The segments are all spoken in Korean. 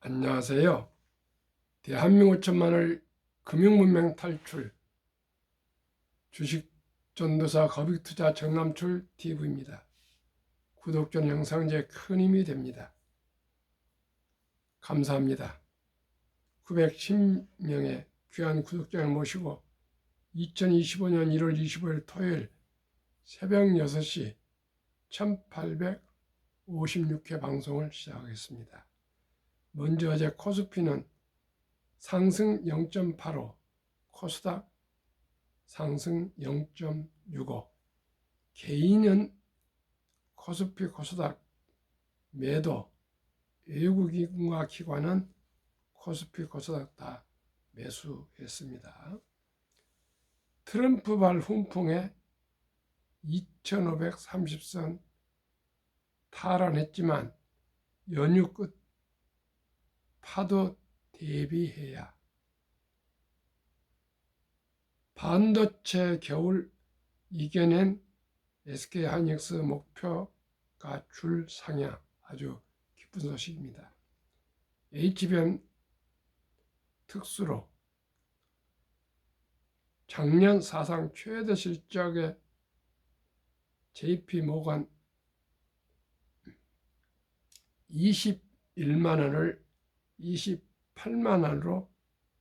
안녕하세요. 대한민국 천만을 금융문명 탈출 주식전도사 거빅투자 정남출 TV입니다. 구독전 영상 제 큰 힘이 됩니다. 감사합니다. 910명의 귀한 구독자를 모시고 2025년 1월 25일 토요일 새벽 6시 1856회 방송을 시작하겠습니다. 먼저 어제 코스피는 상승 0.85, 코스닥 상승 0.65, 개인은 코스피, 코스닥 매도, 외국인과 기관은 코스피, 코스닥 다 매수했습니다. 트럼프발 훈풍에 2530선 탈환했지만 연휴 끝 파도 대비해야 반도체 겨울 이겨낸 SK하이닉스 목표가 줄 상향, 아주 기쁜 소식입니다. HBM 특수로 작년 사상 최대 실적의 JP모건 21만 원을 28만 원으로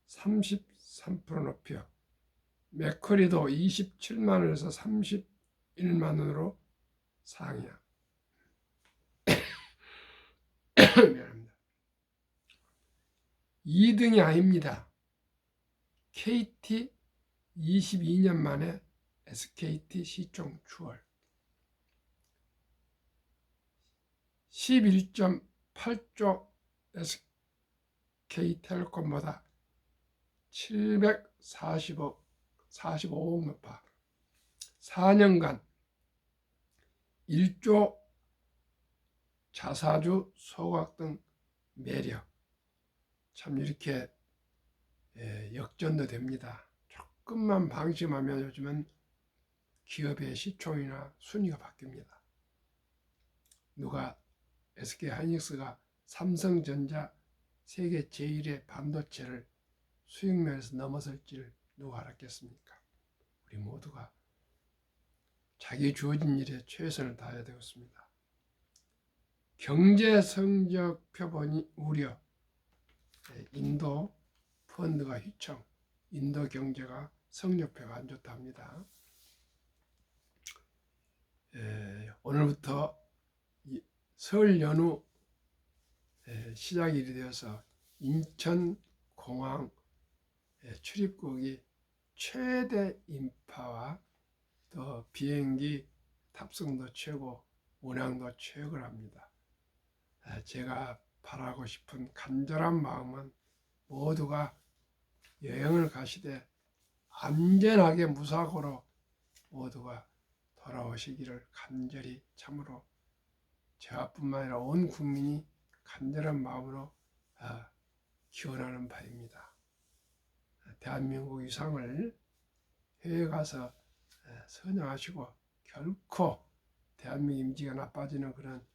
33% 높여 맥커리도 27만 원에서 31만 원으로 상향. 미안합니다. 2등이 아닙니다. KT 22년 만에 SKT 시총 추월 11.8조 SK텔레콤보다 745억 높아 4년간 1조 자사주 소각 등 매력, 참 이렇게 역전도 됩니다. 조금만 방심하면 요즘은 기업의 시총이나 순위가 바뀝니다. 누가 SK하이닉스가 삼성전자 세계 제1의 반도체를 수익면에서 넘어설지를 누가 알았겠습니까? 우리 모두가 자기 주어진 일에 최선을 다해야 되겠습니다. 경제 성적 표본이 우려, 인도 펀드가 휘청, 인도 경제가 성적표가 안 좋답니다. 오늘부터 설 연휴 시작일이 되어서 인천공항 출입국이 최대 인파와 또 비행기 탑승도 최고, 운항도 최고랍니다. 제가 바라고 싶은 간절한 마음은 모두가 여행을 가시되 안전하게 무사고로 모두가 돌아오시기를 간절히 참으로 저뿐만 아니라 온 국민이 간절한 마음으로 기원하는 바입니다. 대한민국 위상을 해외 가서 선양하시고 결코 대한민국 이미지가 나빠지는 그런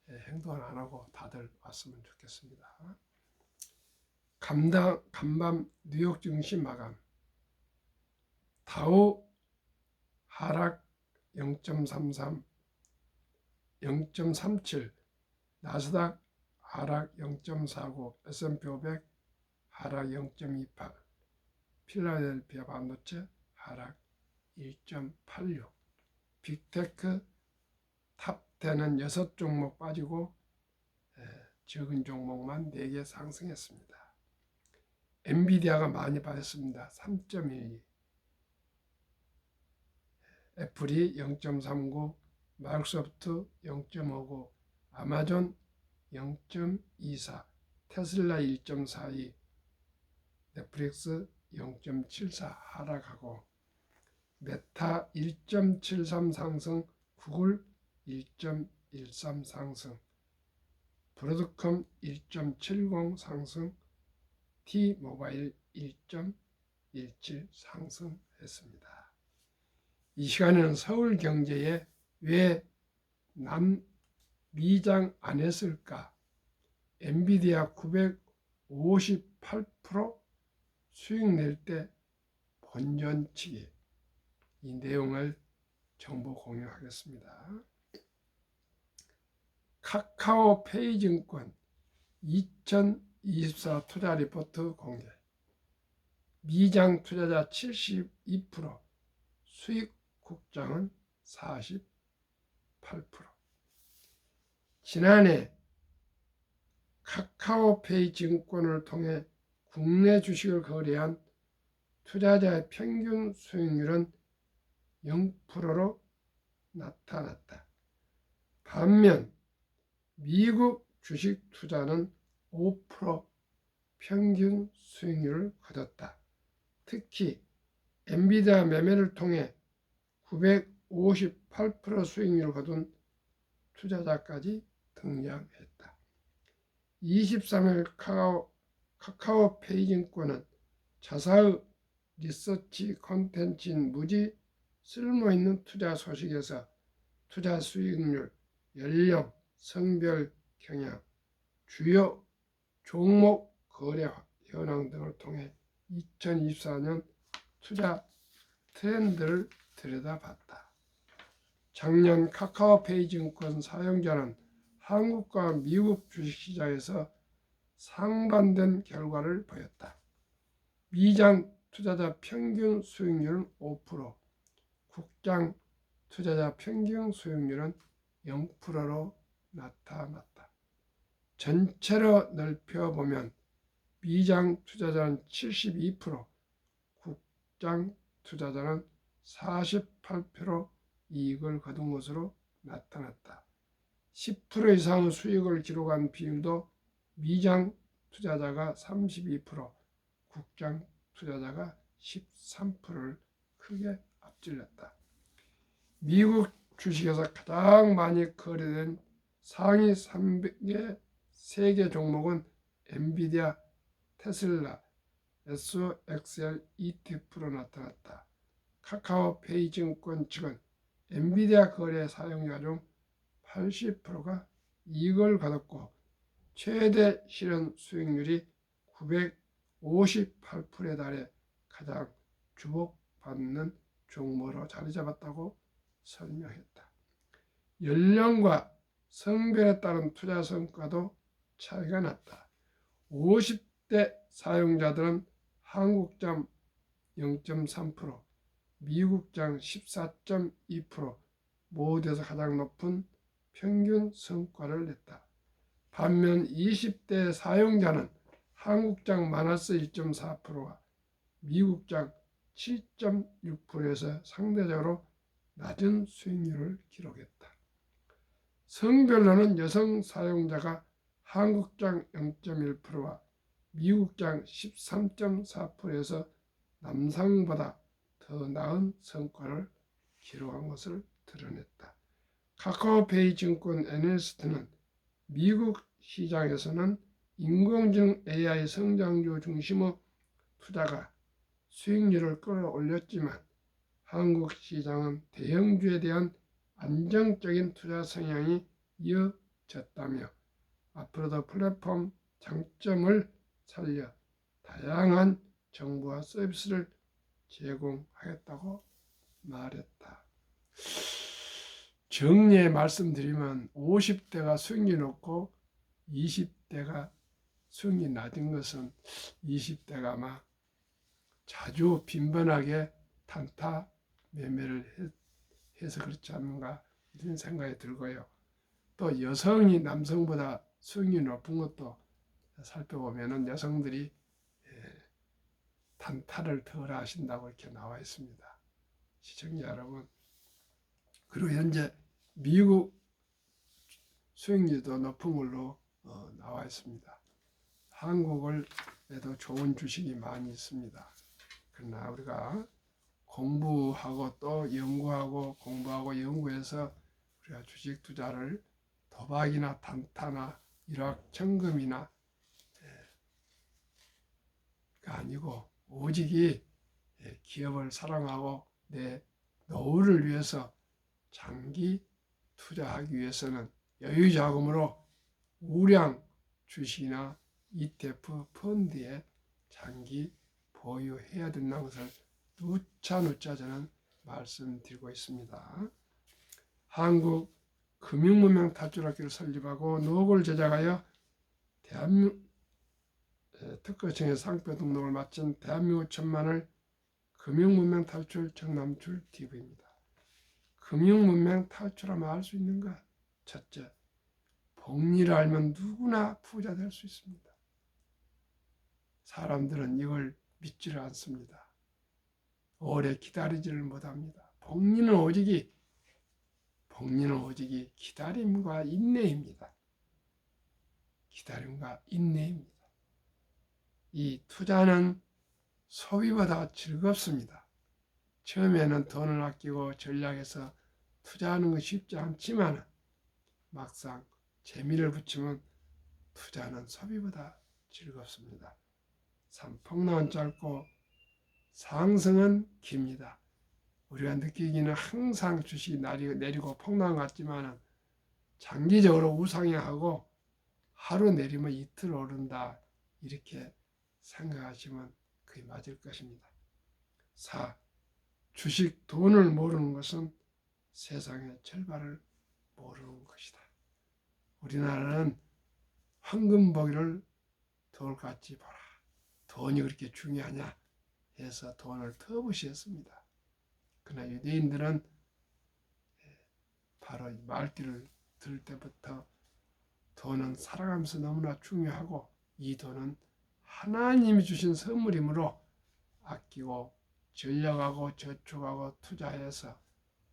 행동을 안 하고 다들 왔으면 좋겠습니다. 간밤 뉴욕 증시 마감, 다우 하락 0.33, 0.37, 나스닥 하락 0.49, S&P 500 하락 0.28, 필라델피아 반도체 하락 1.86, 빅테크 탑10은 6종목 빠지고 적은 종목만 4개 상승했습니다. 엔비디아가 많이 빠졌습니다. 3.12, 애플이 0.39, 마이크로소프트 0.59, 아마존 0.24, 테슬라 1.42, 넷플릭스 0.74 하락하고 메타 1.73 상승, 구글 1.13 상승, 브로드컴 1.70 상승, T모바일 1.17 상승했습니다. 이 시간에는 서울 경제에 왜 미장 안 했을까? 엔비디아 58% 수익 낼 때 본전치기. 이 내용을 정보 공유하겠습니다. 카카오페이 증권 2024 투자 리포트 공개. 미장 투자자 72%, 수익 국장은 48%. 지난해 카카오페이 증권을 통해 국내 주식을 거래한 투자자의 평균 수익률은 0%로 나타났다. 반면 미국 주식 투자는 5% 평균 수익률을 거뒀다. 특히 엔비디아 매매를 통해 958% 수익률을 거둔 투자자까지 등장했다. 23일 카카오페이 증권은 자사의 리서치 콘텐츠인 무지 쓸모있는 투자 소식에서 투자 수익률, 연령, 성별 경향, 주요 종목 거래 현황 등을 통해 2024년 투자 트렌드를 들여다봤다. 작년 카카오페이 증권 사용자는 한국과 미국 주식시장에서 상반된 결과를 보였다. 미장 투자자 평균 수익률은 5%, 국장 투자자 평균 수익률은 0%로 나타났다. 전체로 넓혀보면 미장 투자자는 72%, 국장 투자자는 48% 이익을 거둔 것으로 나타났다. 10% 이상의 수익을 기록한 비율도 미장 투자자가 32%, 국장 투자자가 13%를 크게 앞질렀다. 미국 주식에서 가장 많이 거래된 상위 300개 세계 종목은 엔비디아, 테슬라, SOXL ETF로 나타났다. 카카오페이 증권 측은 엔비디아 거래 사용자 중 80%가 이익을 거뒀고 최대 실현 수익률이 958%에 달해 가장 주목받는 종목으로 자리 잡았다고 설명했다. 연령과 성별에 따른 투자 성과도 차이가 났다. 50대 사용자들은 한국장 0.3%, 미국장 14.2% 모두에서 가장 높은 평균 성과를 냈다. 반면 20대 사용자는 한국장 마이너스 1.4%와 미국장 7.6%에서 상대적으로 낮은 수익률을 기록했다. 성별로는 여성 사용자가 한국장 0.1%와 미국장 13.4%에서 남성보다 더 나은 성과를 기록한 것을 드러냈다. 카카오페이 증권 애널리스트는 미국 시장에서는 인공지능 AI 성장주 중심의 투자가 수익률을 끌어올렸지만 한국 시장은 대형주에 대한 안정적인 투자 성향이 이어졌다며 앞으로도 플랫폼 장점을 살려 다양한 정보와 서비스를 제공하겠다고 말했다. 정리해 말씀드리면 50대가 수익률이 높고 20대가 수익률이 낮은 것은 20대가 아마 자주 빈번하게 단타 매매를 해서 그렇지 않은가 이런 생각이 들고요. 또 여성이 남성보다 수익률이 높은 것도 살펴보면 여성들이 단타를 덜 하신다고 이렇게 나와 있습니다. 시청자 여러분, 그리고 현재 미국 수익률도 높은 걸로 나와 있습니다. 한국에도 좋은 주식이 많이 있습니다. 그러나 우리가 공부하고 또 연구하고 공부하고 연구해서 우리가 주식 투자를 도박이나 단타나 일확천금이나 아니고 오직이 기업을 사랑하고 내 노후를 위해서 장기 투자하기 위해서는 여유 자금으로 우량 주식이나 ETF 펀드에 장기 보유해야 된다는 것을 누차 저는 말씀드리고 있습니다. 한국 금융문명 탈출학교를 설립하고 노고를 제작하여 대한민국 특허청의 상표 등록을 마친 대한민국 천만을 금융문명 탈출 정남출 TV입니다. 금융문명 탈출하면 알 수 있는가? 첫째, 복리를 알면 누구나 부자 될 수 있습니다. 사람들은 이걸 믿지를 않습니다. 오래 기다리지를 못합니다. 복리는 오직이 기다림과 인내입니다. 기다림과 인내입니다. 이 투자는 소비보다 즐겁습니다. 처음에는 돈을 아끼고 전략해서 투자하는 것이 쉽지 않지만 막상 재미를 붙이면 투자는 소비보다 즐겁습니다. 3. 폭락은 짧고 상승은 깁니다. 우리가 느끼기는 항상 주식이 내리고 폭락 같지만 장기적으로 우상향하고 하루 내리면 이틀 오른다 이렇게 생각하시면 그게 맞을 것입니다. 4. 주식 돈을 모르는 것은 세상의 절반을 모르는 것이다. 우리나라는 황금 보기를 돌같이 보라. 돈이 그렇게 중요하냐 해서 돈을 터부시했습니다. 그러나 유대인들은 바로 말귀를 들을 때부터 돈은 살아가면서 너무나 중요하고 이 돈은 하나님이 주신 선물이므로 아끼고 전략하고 저축하고 투자해서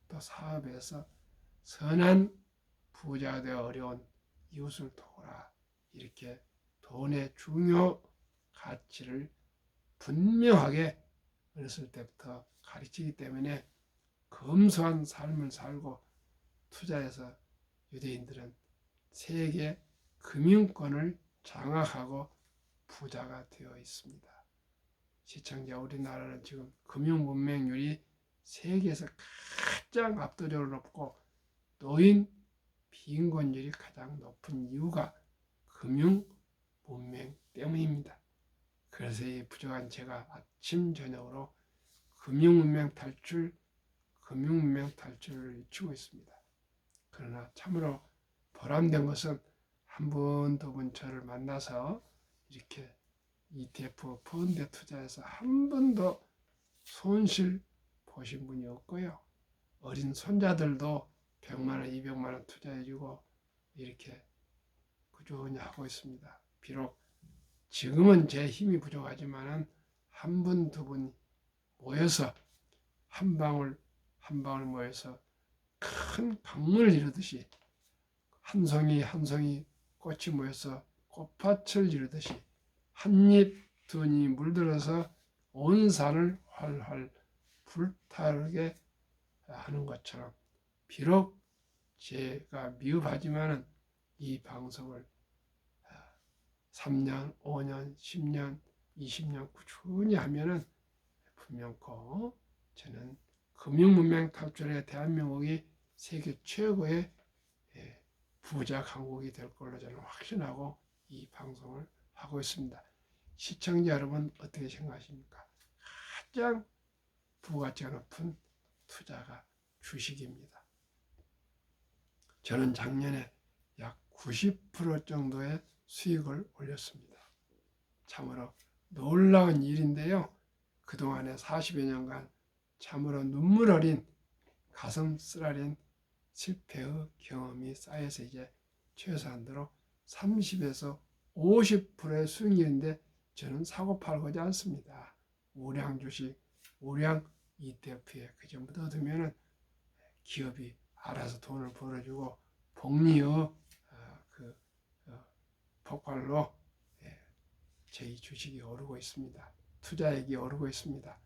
또 사업해서 선한 부자가 되어 어려운 이웃을 도우라. 이렇게 돈의 중요 가치를 분명하게 어렸을 때부터 가르치기 때문에 검소한 삶을 살고 투자해서 유대인들은 세계 금융권을 장악하고 부자가 되어 있습니다. 시청자, 우리나라는 지금 금융 문맹률이 세계에서 가장 압도적으로 높고 노인 빈곤율이 가장 높은 이유가 금융 문맹 때문입니다. 그래서 이 부족한 제가 아침 저녁으로 금융문명 탈출을 외치고 있습니다. 그러나 참으로 보람된 것은 한 번, 두 번 저를 만나서 이렇게 ETF 펀드에 투자해서 한 번도 손실 보신 분이 없고요. 어린 손자들도 100만 원, 200만 원 투자해주고 이렇게 꾸준히 하고 있습니다. 비록 지금은 제 힘이 부족하지만 한 분, 두 분 모여서 한 방울 한 방울 모여서 큰 강물을 이루듯이 한 송이 한 송이 꽃이 모여서 꽃밭을 이루듯이 한 입, 두 입 물들어서 온 산을 활활 불타게 하는 것처럼 비록 제가 미흡하지만 이 방송을 3년, 5년, 10년, 20년 꾸준히 하면은 분명코 저는 금융문명 탈출에 대한민국이 세계 최고의 부자 강국이 될 걸로 저는 확신하고 이 방송을 하고 있습니다. 시청자 여러분 어떻게 생각하십니까? 가장 부가치가 높은 투자가 주식입니다. 저는 작년에 약 90% 정도의 수익을 올렸습니다. 참으로 놀라운 일인데요. 그동안에 40여 년간 참으로 눈물 어린 가슴 쓰라린 실패의 경험이 쌓여서 이제 최소한도로 30에서 50%의 수익률인데 저는 사고 팔고지 않습니다. 우량 주식, 우량 ETF에 그 전부 얻으면 기업이 알아서 돈을 벌어주고 복리의 폭발로 저희 주식이 오르고 있습니다. 투자액이 오르고 있습니다.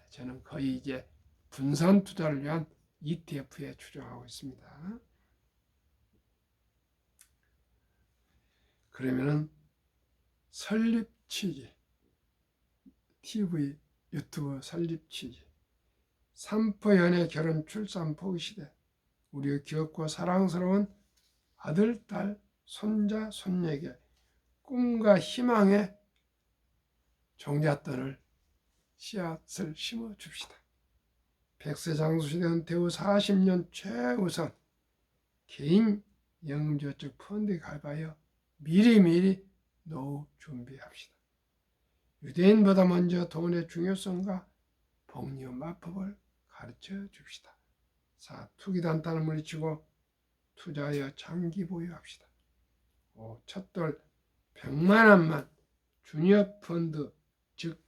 저는 거의 이제 분산 투자를 위한 ETF에 추정하고 있습니다. 그러면은 설립 취지, TV, 유튜브 설립 취지, 삼포 연애 결혼 출산 포기 시대, 우리의 귀엽고 사랑스러운 아들, 딸, 손자, 손녀에게 꿈과 희망의 종잣돈을 씨앗을 심어 줍시다. 백세 장수시대 은퇴 후 40년 최우선 개인 연금저축 펀드에 가입하여 미리미리 노후 준비합시다. 유대인보다 먼저 돈의 중요성과 복리의 마법을 가르쳐 줍시다. 4. 투기 단단을 물리치고 투자하여 장기 보유합시다. 5. 첫돌 100만 원만 주니어 펀드, 즉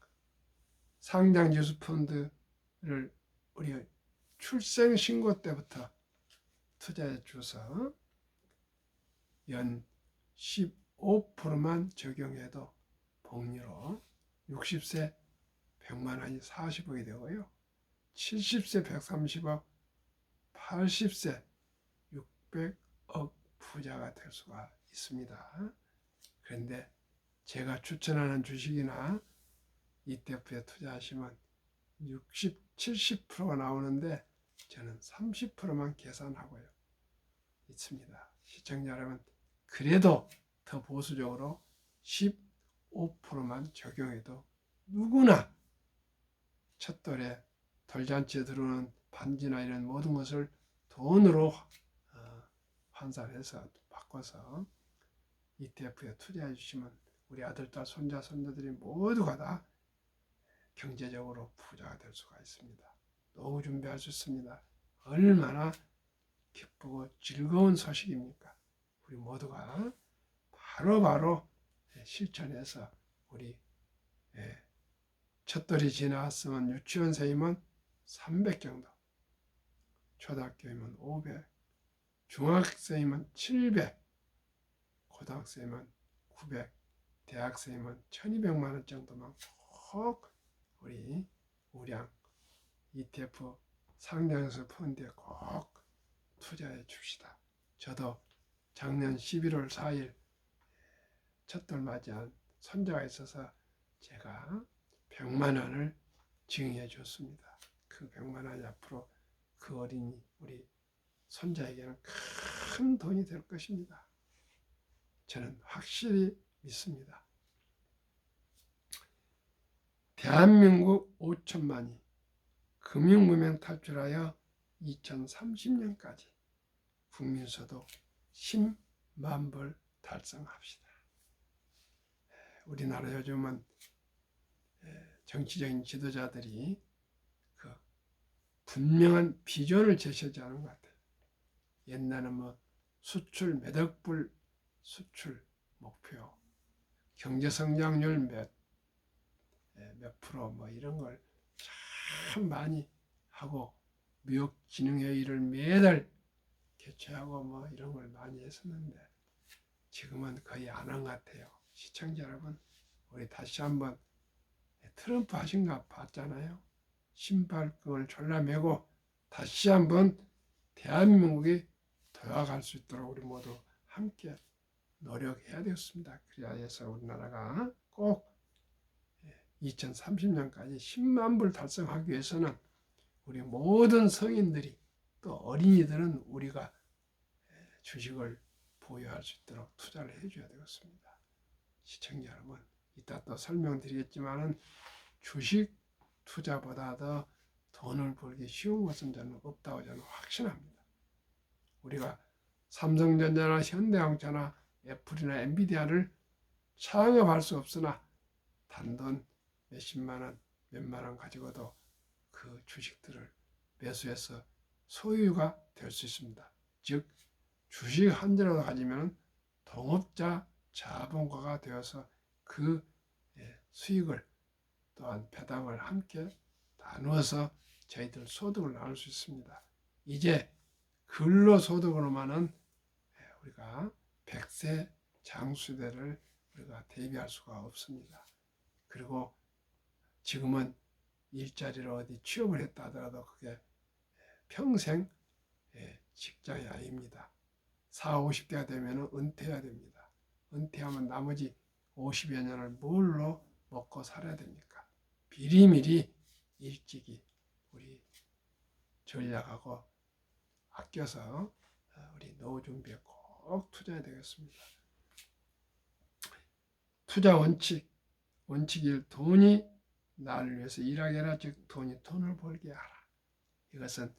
상장지수 펀드를 우리 출생 신고 때부터 투자해 줘서 연 15%만 적용해도 복리로 60세 100만 원이 40억이 되고요. 70세 130억, 80세 600억 부자가 될 수가 있습니다. 그런데 제가 추천하는 주식이나 ETF에 투자하시면 60, 70%가 나오는데 저는 30%만 계산하고요. 있습니다. 시청자 여러분, 그래도 더 보수적으로 15%만 적용해도 누구나 첫돌에 돌잔치에 들어오는 반지나 이런 모든 것을 돈으로 환산해서 바꿔서 ETF에 투자해 주시면 우리 아들, 딸, 손자, 손녀들이 모두가 다 경제적으로 부자가 될 수가 있습니다. 노후 준비할 수 있습니다. 얼마나 기쁘고 즐거운 소식입니까? 우리 모두가 바로바로 실천해서 우리 첫돌이 지나왔으면 유치원생이면 300 정도, 초등학교이면 500, 중학생이면 700, 고등학생이면 900, 대학생이면 1200만 원 정도만 꼭 우리 우량 ETF 상장에서 펀드에 꼭 투자해 줍시다. 저도 작년 11월 4일 첫돌 맞이한 손자가 있어서 제가 100만 원을 증여해 줬습니다. 그 100만 원이 앞으로 그 어린이 우리 손자에게는 큰 돈이 될 것입니다. 저는 확실히 믿습니다. 대한민국 5천만이 금융무명 탈출하여 2030년까지 국민소득 10만 불 달성합시다. 우리나라 요즘은 정치적인 지도자들이 그 분명한 비전을 제시하지 않은 것 같아요. 옛날은 뭐 수출 몇억 불 수출 목표, 경제성장률 몇 프로 뭐 이런 걸 참 많이 하고 무역진흥회의를 매달 개최하고 뭐 이런 걸 많이 했었는데 지금은 거의 안 한 것 같아요. 시청자 여러분, 우리 다시 한번 트럼프 하신 거 봤잖아요. 신발끈을 졸라매고 다시 한번 대한민국이 돌아갈 수 있도록 우리 모두 함께 노력해야 되겠습니다. 그래야 해서 우리나라가 꼭 2030년까지 10만 불 달성하기 위해서는 우리 모든 성인들이 또 어린이들은 우리가 주식을 보유할 수 있도록 투자를 해줘야 되겠습니다. 시청자 여러분, 이따 또 설명드리겠지만은 주식 투자보다 더 돈을 벌기 쉬운 것은 저는 없다고 저는 확신합니다. 우리가 삼성전자나 현대자동차나 애플이나 엔비디아를 창업할 수 없으나 단돈 몇십만 원, 몇만 원 가지고도 그 주식들을 매수해서 소유가 될 수 있습니다. 즉 주식 한 개라도 가지면 동업자 자본가가 되어서 그 수익을 또한 배당을 함께 나누어서 저희들 소득을 나눌 수 있습니다. 이제 근로소득으로만은 우리가 100세 장수대를 우리가 대비할 수가 없습니다. 그리고 지금은 일자리를 어디 취업을 했다 하더라도 그게 평생 직장이 아닙니다. 40, 50대가 되면 은퇴해야 됩니다. 은퇴하면 나머지 50여 년을 뭘로 먹고 살아야 됩니까? 미리미리 일찍이 우리 전략하고 아껴서 우리 노후 준비에 꼭 투자해야 되겠습니다. 투자 원칙, 원칙 1, 돈이 나를 위해서 일하게 하라. 즉 돈이 돈을 벌게 하라. 이것은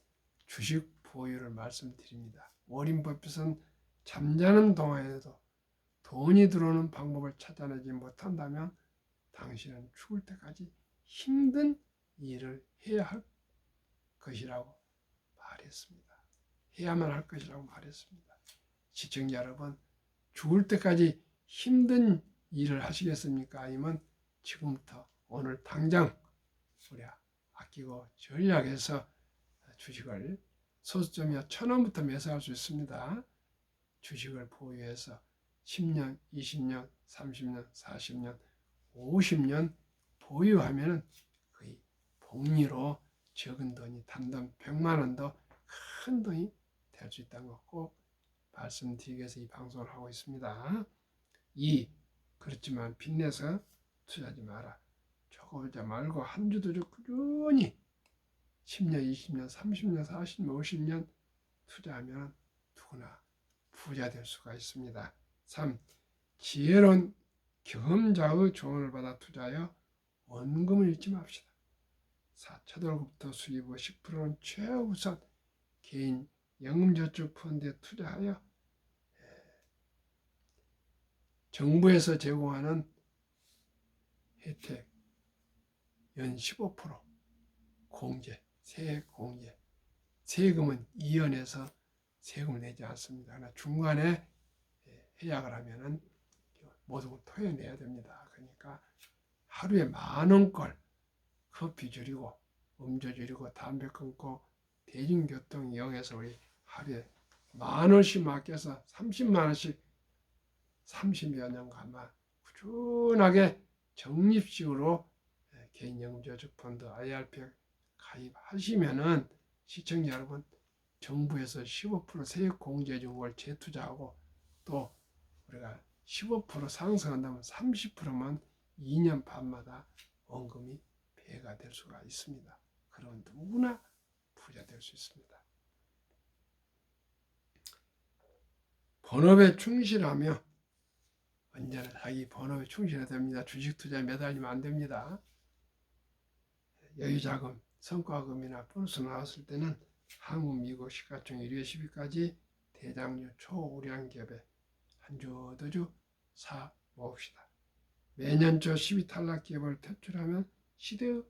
주식 보유를 말씀드립니다. 워린 버핏은 잠자는 동안에도 돈이 들어오는 방법을 찾아내지 못한다면 당신은 죽을 때까지 힘든 일을 해야 할 것이라고 말했습니다. 해야만 할 것이라고 말했습니다. 시청자 여러분, 죽을 때까지 힘든 일을 하시겠습니까? 아니면 지금부터 오늘 당장 우리 아끼고 전략해서 주식을 소수점이야 1,000원부터 매수할 수 있습니다. 주식을 보유해서 10년, 20년, 30년, 40년, 50년 보유하면 거의 복리로 적은 돈이 단돈 100만 원도 큰 돈이 될 수 있다는 거 꼭 말씀드리기 위해서 이 방송을 하고 있습니다. 2. 그렇지만 빚내서 투자하지 마라. 저거자 말고 한 주도 꾸준히 10년, 20년, 30년, 40년, 50년 투자하면 누구나 부자 될 수가 있습니다. 3. 지혜로운 경험자의 조언을 받아 투자하여 원금을 잃지 맙시다. 4. 첫월부터 수입의 10%는 최우선 개인 연금저축 펀드에 투자하여 정부에서 제공하는 혜택 연 15% 공제, 세액 공제, 세금은 이연해서 세금을 내지 않습니다. 그러나 중간에 해약을 하면은 모두 토해내야 됩니다. 그러니까 하루에 10,000원꼴 커피 줄이고 음주 줄이고 담배 끊고 대중교통 이용해서 우리 하루에 10,000원씩 맡겨서 30만 원씩 30여 년간만 꾸준하게 적립식으로 개인연금저축펀드 IRP에 가입하시면은 시청자 여러분, 정부에서 15% 세액 공제해 준 걸 재투자하고 또 우리가 15% 상승한다면 30%만 2년 반마다 원금이 배가 될 수가 있습니다. 그런 누구나 부자 될 수 있습니다. 본업에 충실하며 언제나 자기 본업에 충실해야 됩니다. 주식 투자에 매달리면 안 됩니다. 여유자금, 성과금이나 보너스 나왔을 때는 한국, 미국 시가총 1회 10위까지 대장주 초우량 기업에 한 주, 두 주 사 모읍시다. 매년 초 10위 탈락 기업을 퇴출하면 시대의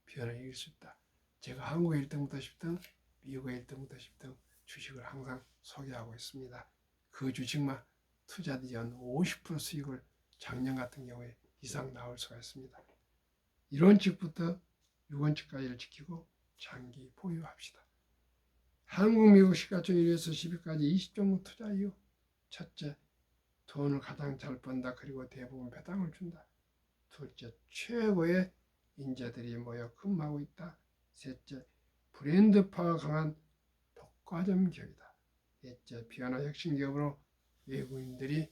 변화를 이길 수 있다. 제가 한국의 1등부터 10등, 미국의 1등부터 10등 주식을 항상 소개하고 있습니다. 그 주식만 투자되지 않은 50% 수익을 작년 같은 경우에 이상 나올 수가 있습니다. 1원칙부터 6원칙까지를 지키고 장기 보유합시다. 한국, 미국 시가총 1위에서 10위까지 20종목 투자 이유. 첫째, 돈을 가장 잘 번다. 그리고 대부분 배당을 준다. 둘째, 최고의 인재들이 모여 근무하고 있다. 셋째, 브랜드파가 강한 독과점 기업이다. 넷째, 변화 혁신 기업으로 외국인들이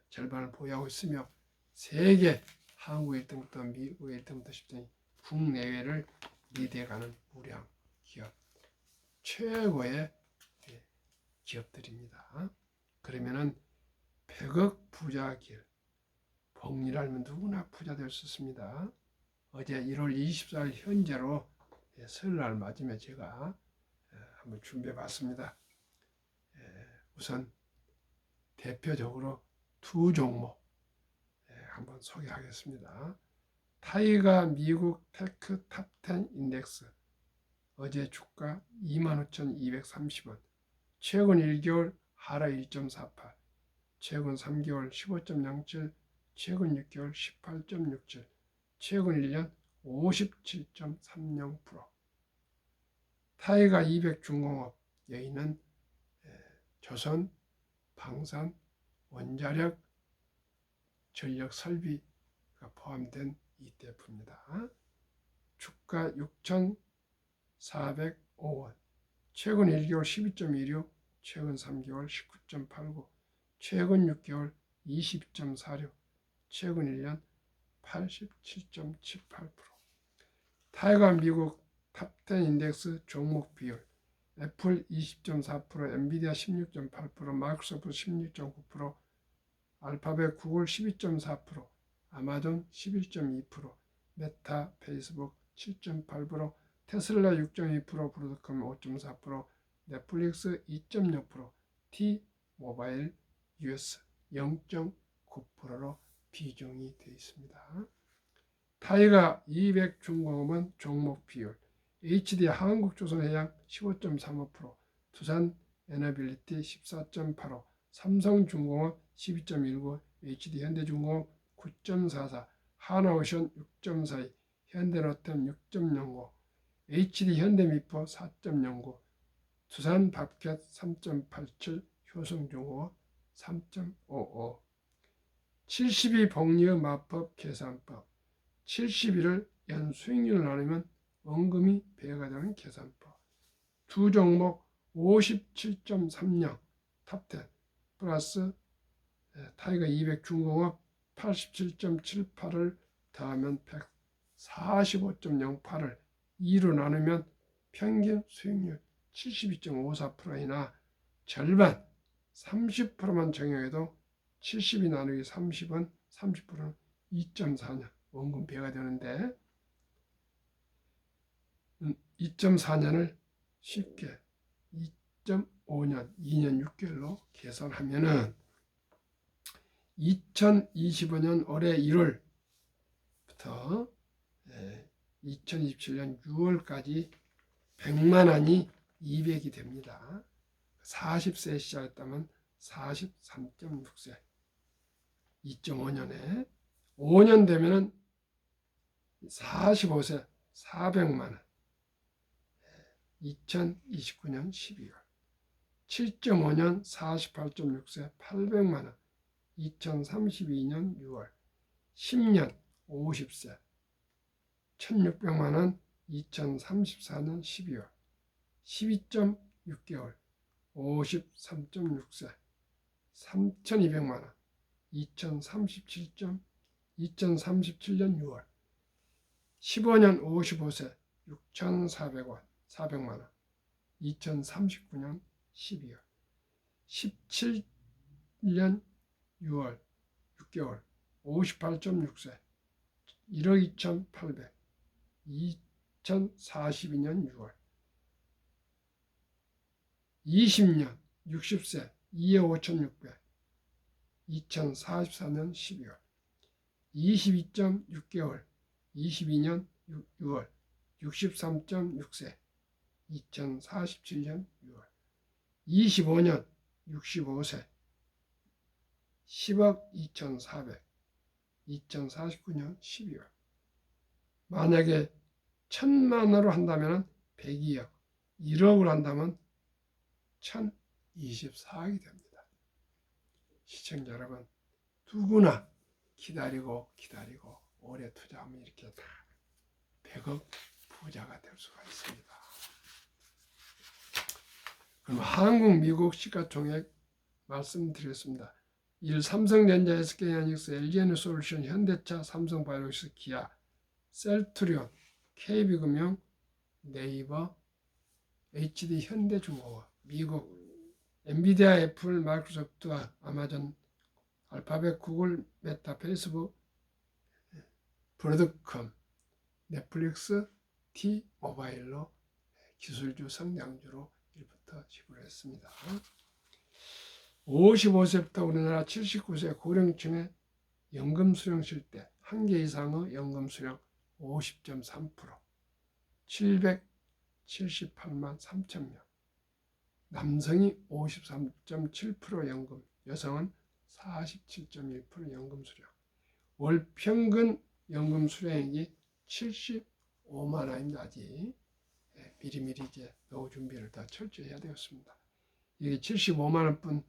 절반을 보유하고 있으며 세계 한국 1등부터 미국 1등부터 10등이 국내외를 리드해가는 우량 기업, 최고의 기업들입니다. 그러면은 100억 부자 길, 복리라면 누구나 부자 될 수 있습니다. 어제 1월 24일 현재로 설날 맞으며 제가 한번 준비해 봤습니다. 우선 대표적으로 두 종목 한번 소개하겠습니다. 타이가 미국 테크 탑10 인덱스, 어제 주가 25,230원, 최근 1개월 하락 1.48, 최근 3개월 15.07, 최근 6개월 18.67, 최근 1년 57.30%. 타이가 200 중공업, 여기는 조선, 방산, 원자력, 전력 설비가 포함된 ETF입니다. 주가 6,405원, 최근 1개월 12.16, 최근 3개월 19.89, 최근 6개월 20.46, 최근 1년 87.78%. 타이완 미국 탑10 인덱스 종목 비율, 애플 20.4%, 엔비디아 16.8%, 마이크로소프트 16.9%, 알파벳 구글 12.4%, 아마존 11.2%, 메타, 페이스북 7.8%, 테슬라 6.2%, 브로드컴 5.4%, 넷플릭스 2.0%, T-모바일 US 0.9%로 비중이 되어 있습니다. 타이가 200중공업은 종목 비율, HD 한국조선해양 15.35%, 두산 에너빌리티 14.85%, 삼성중공업 12.19%, HD 현대중공업 9.44%, 하나오션 6.42%, 현대로템 6.05%, HD 현대미포 4.09%, 두산밥켓 3.87%, 효성중공업 3.55%. 72 복리의 마법 계산법, 71을 연 수익률을 나누면 원금이 배가 되는 계산법. 두 종목 57.30 탑10 플러스 타이거 200 중공업 87.78을 더하면 145.08을 2로 나누면 평균 수익률 72.54%이나 절반 30%만 정형해도 70이 나누기 30은 30%는 2.4년 원금 배가 되는데 2.4년을 쉽게 2.5년 2년 6개월로 계산하면은 2025년 올해 1월부터 2027년 6월까지 100만 원이 200이 됩니다. 40세에 시작했다면 43.6세 2.5년에 5년 되면은 45세 400만 원 2029년 12월 7.5년 48.6세 800만 원 2032년 6월 10년 50세 1600만 원 2034년 12월 12.6개월 53.6세 3200만 원 2037년 6월 15년 55세 6,400원 400만 원 2039년 12월 17년 6월 6개월 58.6세 1억 2,800 2042년 6월 20년 60세 2억 5,600 2044년 12월 22.6개월 22년 6월 63.6세 2047년 6월 25년 65세 10억 2,400 2049년 12월 만약에 1,000만원으로 한다면 102억 1억으로 한다면 1,024억이 됩니다. 시청자 여러분 누구나 기다리고 오래 투자하면 이렇게 다 100억 부자가 될 수가 있습니다. 그럼 한국, 미국 시가총액 말씀드렸습니다. 1. 삼성전자, SK하이닉스, LG에너솔루션, 현대차, 삼성바이오로직스, 기아, 셀트리온, KB금융, 네이버, HD 현대중공업, 미국, 엔비디아, 애플, 마이크로소프트, 아마존, 알파벳, 구글, 메타, 페이스북, 브로드컴, 넷플릭스, T-모바일로 기술주 성장주로 1부터 10으로 했습니다. 55세부터 우리나라 79세 고령층의 연금 수령 실대 1개 이상의 연금 수령 50.3% 778만 3천 명 남성이 53.7% 연금 여성은 47.1% 연금 수령 월 평균 연금 수령액이 75만 원입니다. 아직 미리미리 이제 노후 준비를 더 철저히 해야 되겠습니다. 이게 75만 원뿐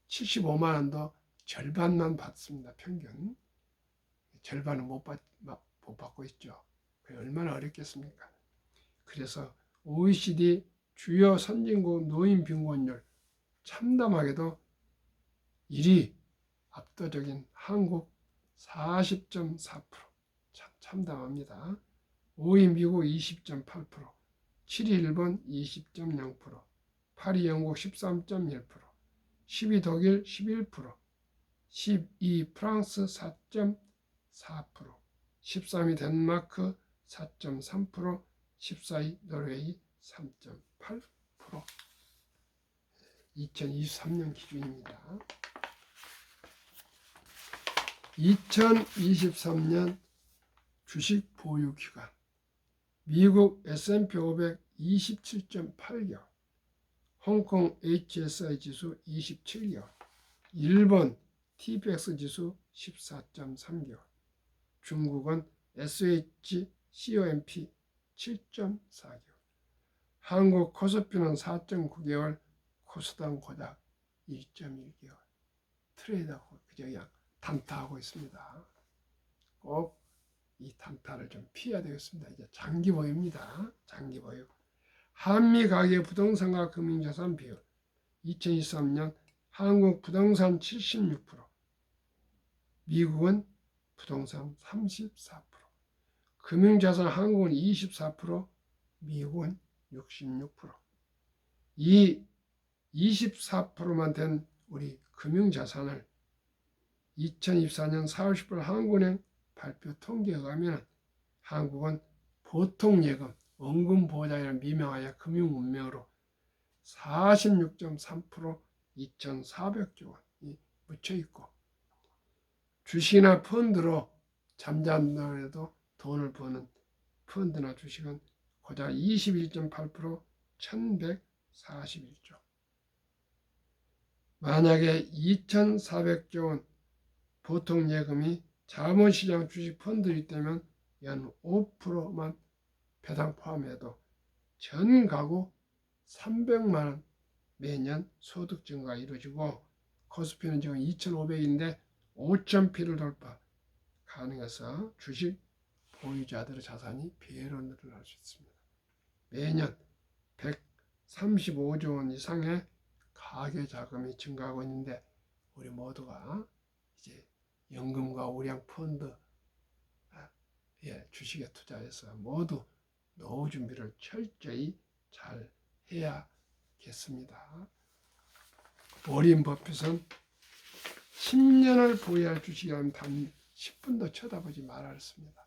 75만 원도 절반만 받습니다. 평균 절반은 못 받고 있죠. 그게 얼마나 어렵겠습니까? 그래서 OECD 주요 선진국 노인 빈곤율 참담하게도 1위 압도적인 한국 40.4% 참담합니다. 5위 미국 20.8%, 7위 일본 20.0%, 8위 영국 13.1%, 10위 독일 11%, 12위 프랑스 4%, 13위 덴마크 4.3%, 14위 노르웨이 3.8%. 2023년 기준입니다. 2023년 주식 보유 기간 미국 S&P 500 27.8개월, 홍콩 HSI 지수 27개월, 일본 TPX 지수 14.3개월, 중국은 SH COMP 7.4개월, 한국 코스피는 4.9개월, 코스닥 고작 1.1개월 트레이드하고 그냥 단타하고 있습니다. 꼭 이 단타를 좀 피해야 되겠습니다. 이제 장기 보유입니다. 장기 보유. 한미 가계 부동산과 금융자산 비율 2023년 한국 부동산 76%, 미국은 부동산 34%, 금융자산 한국은 24%, 미국은 66%. 이 24%만 된 우리 금융자산을 2024년 4월 10일 한국은행 발표 통계에 의하면 한국은 보통예금, 원금보호자를 미명하여 금융문명으로 46.3% 2,400조 원이 묻혀있고, 주식이나 펀드로 잠잠더라도 돈을 버는 펀드나 주식은 고작 21.8% 1,141조. 만약에 2,400조 원 보통 예금이 자본시장 주식 펀드이기 때문에 연 5%만 배당 포함해도 전 가구 300만 원 매년 소득 증가가 이루어지고, 코스피는 지금 2,500인데 5,000피를 돌파 가능해서 주식 보유자들의 자산이 배로 늘어날 수 있습니다. 매년 135조 원 이상의 가계 자금이 증가하고 있는데, 우리 모두가 이제 연금과 우량 펀드, 주식에 투자해서 모두 노후 준비를 철저히 잘 해야겠습니다. 워렌 버핏은 10년을 보유할 주식이라면 단 10분도 쳐다보지 말아 했습니다.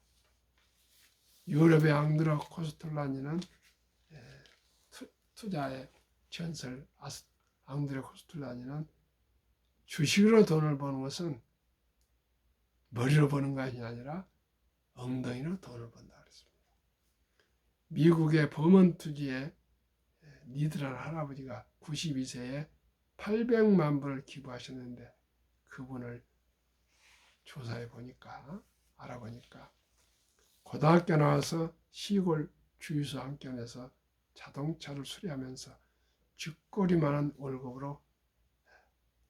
유럽의 앙드레 코스톨라니는 투자의 전설 앙드레 코스톨라니는 주식으로 돈을 버는 것은 머리로 버는 것이 아니라 엉덩이로 돈을 번다 그랬습니다. 미국의 버먼트주의 니드라는 할아버지가 92세에 800만 불을 기부하셨는데, 그분을 조사해 보니까 알아보니까 고등학교 나와서 시골 주유소 한 견에서 자동차를 수리하면서 쥐꼬리만한 월급으로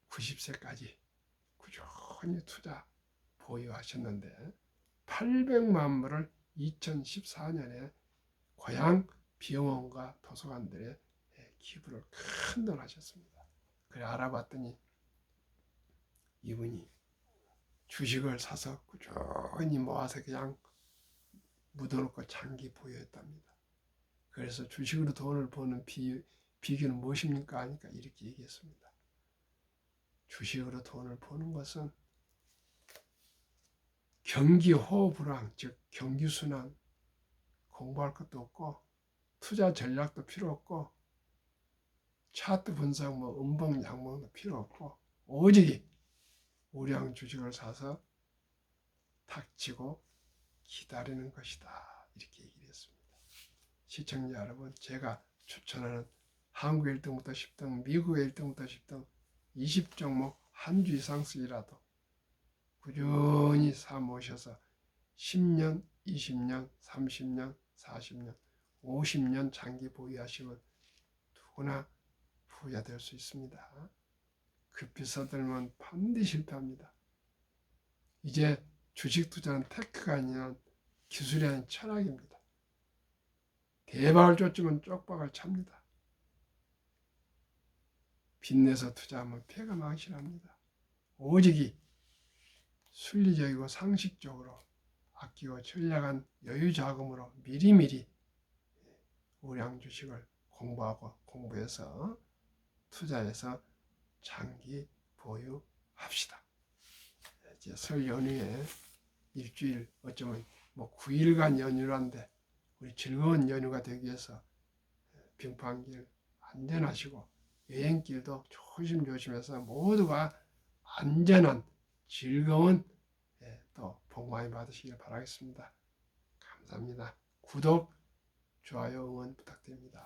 90세까지 꾸준히 투자 보유하셨는데, 800만 불을 2014년에 고향 병원과 도서관들에 기부를 큰 돈 하셨습니다. 그래 알아봤더니 이분이 주식을 사서 꾸준히 모아서 그냥 묻어놓고 장기 보유했답니다. 그래서 주식으로 돈을 버는 비결은 무엇입니까? 하니까 이렇게 얘기했습니다. 주식으로 돈을 버는 것은 경기 호흡 불황, 즉 경기 순환 공부할 것도 없고, 투자 전략도 필요 없고, 차트 분석 음봉 양봉도 필요 없고, 오직 우량 주식을 사서 닥치고 기다리는 것이다, 이렇게 얘기를 했습니다. 시청자 여러분, 제가 추천하는 한국 1등부터 10등, 미국 1등부터 10등 20종목 한 주 이상 쓰기라도 꾸준히 사 모셔서 10년, 20년, 30년, 40년, 50년 장기 보유하시면 누구나 부자 될 수 있습니다. 급히 서들면 반드시 실패합니다. 이제 주식 투자는 테크가 아니라 기술이 아닌 철학입니다. 대박을 쫓으면 쪽박을 찹니다. 빚내서 투자하면 패가 망신합니다. 오직이 순리적이고 상식적으로 아끼고 전략한 여유 자금으로 미리미리 우량 주식을 공부해서 투자해서 장기 보유합시다. 이제 설 연휴에 일주일 어쩌면 뭐 9일간 연휴란데 우리 즐거운 연휴가 되기 위해서 평판길 안전하시고 여행길도 조심조심해서 모두가 안전한 즐거운 또 복 많이 받으시길 바라겠습니다. 감사합니다. 구독, 좋아요, 응원 부탁드립니다.